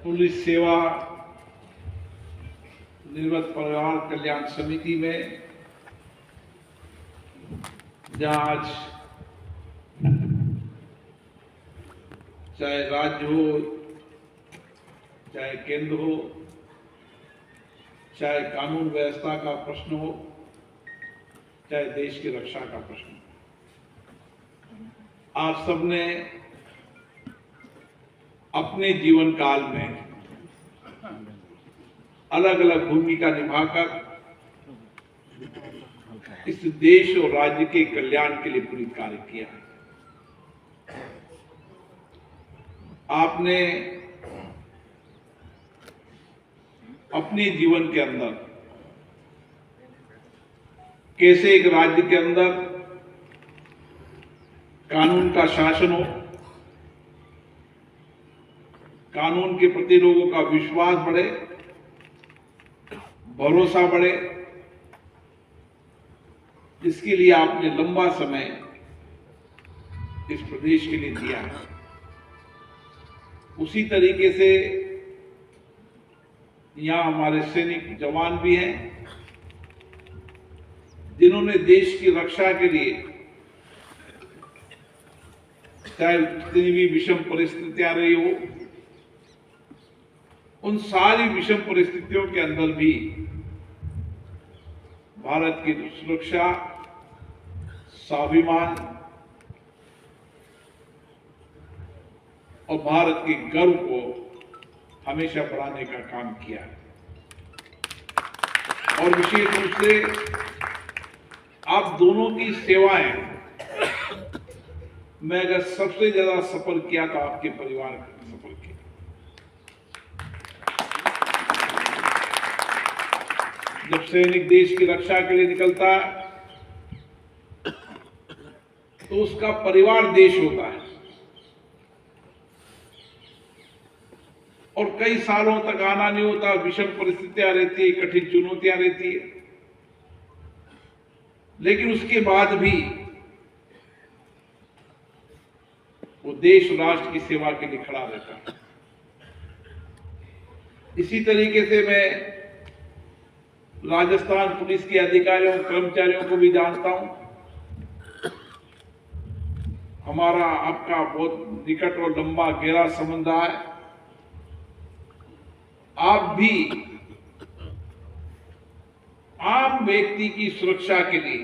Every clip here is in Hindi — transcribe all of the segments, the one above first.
पुलिस सेवा निवृत्त परिवार कल्याण समिति में जहां आज चाहे राज्य हो, चाहे केंद्र हो, चाहे कानून व्यवस्था का प्रश्न हो, चाहे देश की रक्षा का प्रश्न हो, आप सबने अपने जीवन काल में अलग अलग भूमिका निभाकर इस देश और राज्य के कल्याण के लिए पूरी कार्य किया है। आपने अपने जीवन के अंदर कैसे एक राज्य के अंदर कानून का शासन हो, कानून के प्रति लोगों का विश्वास बढ़े, भरोसा बढ़े, जिसके लिए आपने लंबा समय इस प्रदेश के लिए दिया है। उसी तरीके से यहां हमारे सैनिक जवान भी हैं जिन्होंने देश की रक्षा के लिए चाहे जितनी भी विषम परिस्थितियां रही हो, उन सारी विषम परिस्थितियों के अंदर भी भारत की सुरक्षा, स्वाभिमान और भारत के गर्व को हमेशा बढ़ाने का काम किया है। और विशेष रूप से आप दोनों की सेवाएं मैं अगर सबसे ज्यादा सफल किया तो आपके परिवार ने सफल किया। जब सैनिक देश की रक्षा के लिए निकलता है तो उसका परिवार देश होता है और कई सालों तक आना नहीं होता, विषम परिस्थितियां रहती है, कठिन चुनौतियां रहती है, लेकिन उसके बाद भी वो देश राष्ट्र की सेवा के लिए खड़ा रहता है। इसी तरीके से मैं राजस्थान पुलिस के अधिकारियों कर्मचारियों को भी जानता हूं। हमारा आपका बहुत निकट और लंबा गहरा संबंध है। आप भी आम व्यक्ति की सुरक्षा के लिए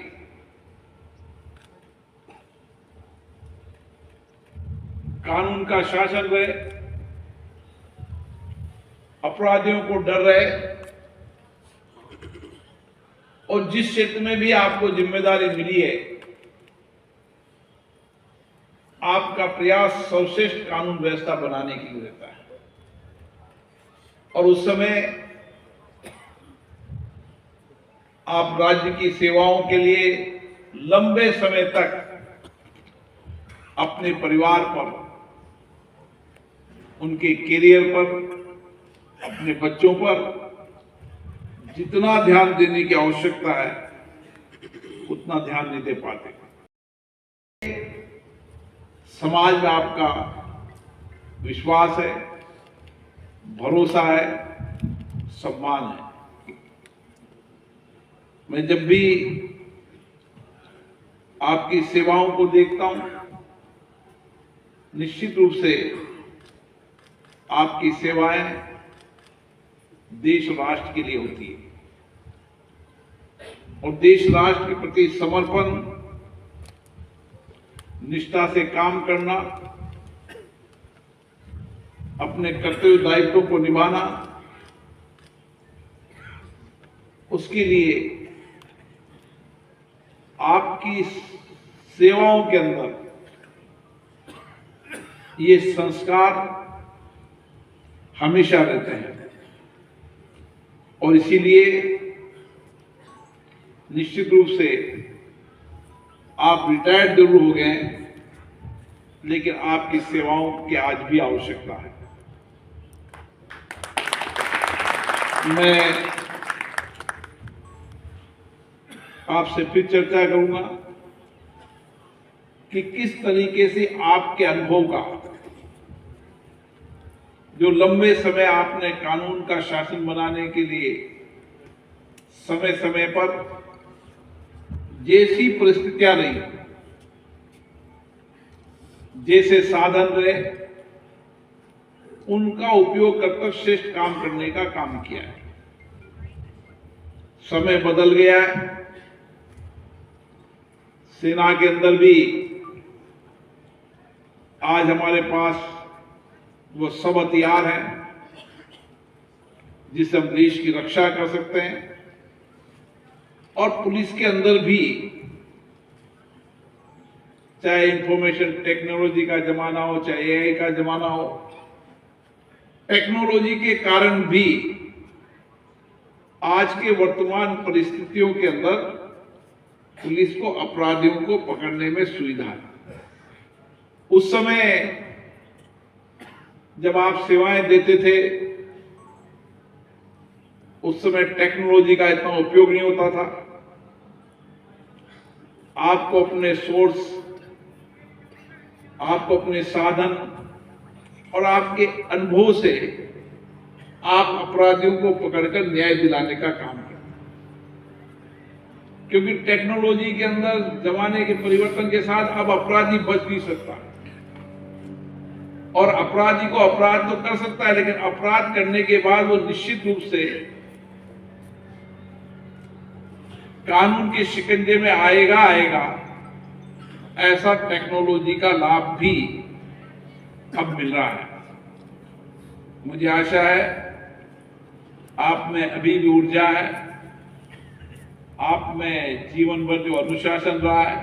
कानून का शासन रहे, अपराधियों को डर रहे और जिस क्षेत्र में भी आपको जिम्मेदारी मिली है, आपका प्रयास सर्वश्रेष्ठ कानून व्यवस्था बनाने के लिए रहता है। और उस समय आप राज्य की सेवाओं के लिए लंबे समय तक अपने परिवार पर, उनके कैरियर पर, अपने बच्चों पर जितना ध्यान देने की आवश्यकता है उतना ध्यान नहीं दे पाते। समाज में आपका विश्वास है, भरोसा है, सम्मान है। मैं जब भी आपकी सेवाओं को देखता हूं, निश्चित रूप से आपकी सेवाएं देश और राष्ट्र के लिए होती है और देश राष्ट्र के प्रति समर्पण, निष्ठा से काम करना, अपने कर्तव्य दायित्वों को निभाना, उसके लिए आपकी सेवाओं के अंदर ये संस्कार हमेशा रहते हैं। और इसीलिए निश्चित रूप से आप रिटायर्ड जरूर हो गए, लेकिन आपकी सेवाओं की आज भी आवश्यकता है। मैं आपसे फिर चर्चा करूंगा कि किस तरीके से आपके अनुभव का जो लंबे समय आपने कानून का शासन बनाने के लिए समय समय पर जैसी परिस्थितियां रही, जैसे साधन रहे, उनका उपयोग करकर श्रेष्ठ काम करने का काम किया है। समय बदल गया है, सेना के अंदर भी आज हमारे पास वो सब हथियार हैं जिससे हम देश की रक्षा कर सकते हैं, और पुलिस के अंदर भी चाहे इंफॉर्मेशन टेक्नोलॉजी का जमाना हो, चाहे एआई का जमाना हो, टेक्नोलॉजी के कारण भी आज के वर्तमान परिस्थितियों के अंदर पुलिस को अपराधियों को पकड़ने में सुविधा है। उस समय जब आप सेवाएं देते थे, उस समय टेक्नोलॉजी का इतना उपयोग नहीं होता था। आपको अपने सोर्स, आपको अपने साधन और आपके अनुभव से आप अपराधियों को पकड़कर न्याय दिलाने का काम करें, क्योंकि टेक्नोलॉजी के अंदर जमाने के परिवर्तन के साथ अब अपराधी बच नहीं सकता, और अपराधी को अपराध तो कर सकता है, लेकिन अपराध करने के बाद वो निश्चित रूप से कानून के शिकंजे में आएगा। ऐसा टेक्नोलॉजी का लाभ भी अब मिल रहा है। मुझे आशा है आप में अभी भी ऊर्जा है, आप में जीवन भर जो अनुशासन रहा है,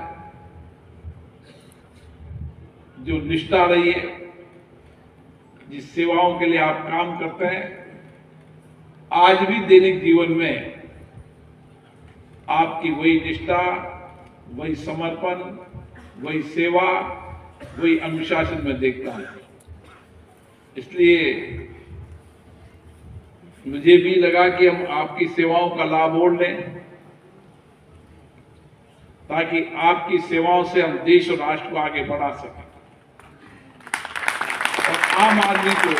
जो निष्ठा रही है, जिस सेवाओं के लिए आप काम करते हैं, आज भी दैनिक जीवन में आपकी वही निष्ठा, वही समर्पण, वही सेवा, वही अनुशासन में देखता हूं। इसलिए मुझे भी लगा कि हम आपकी सेवाओं का लाभ और लें, ताकि आपकी सेवाओं से हम देश और राष्ट्र को आगे बढ़ा सकें और आम आदमी को,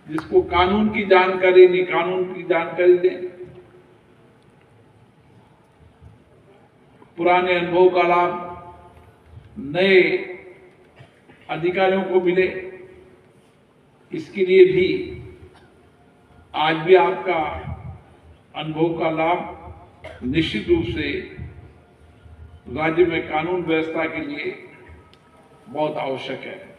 जिसको कानून की जानकारी नहीं, कानून की जानकारी दें, पुराने अनुभव का लाभ नए अधिकारियों को मिले। इसके लिए भी आज भी आपका अनुभव का लाभ निश्चित रूप से राज्य में कानून व्यवस्था के लिए बहुत आवश्यक है।